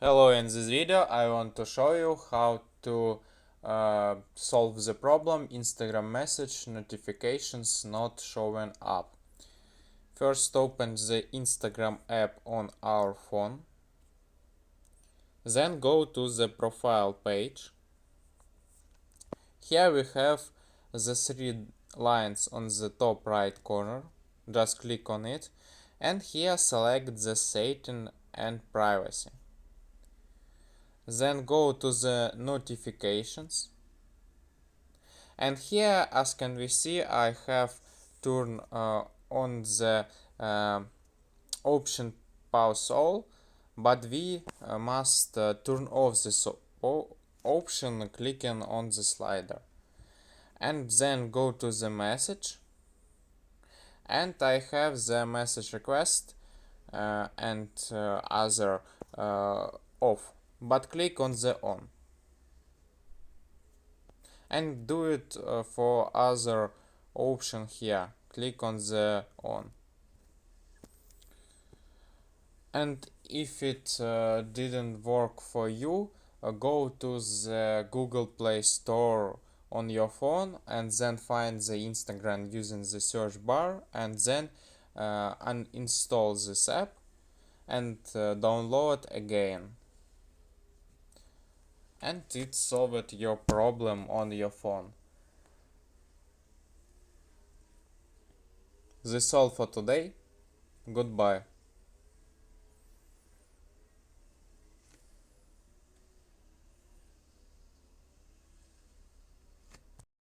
Hello, in this video I want to show you how to solve the problem Instagram message notifications not showing up. First open the Instagram app on our phone. Then go to the profile page. Here we have the three lines on the top right corner. Just click on it and here select the setting and privacy. Then go to the notifications. And here, as can we see, I have turned on the option pause all, but we must turn off this option clicking on the slider. And then go to the message, and I have the message request and other off, but click on the on. And do it for other option here. Click on the on. And if it didn't work for you, go to the Google Play Store on your phone and then find the Instagram using the search bar and then uninstall this app and download again. And it solved your problem on your phone. That's all for today. Goodbye.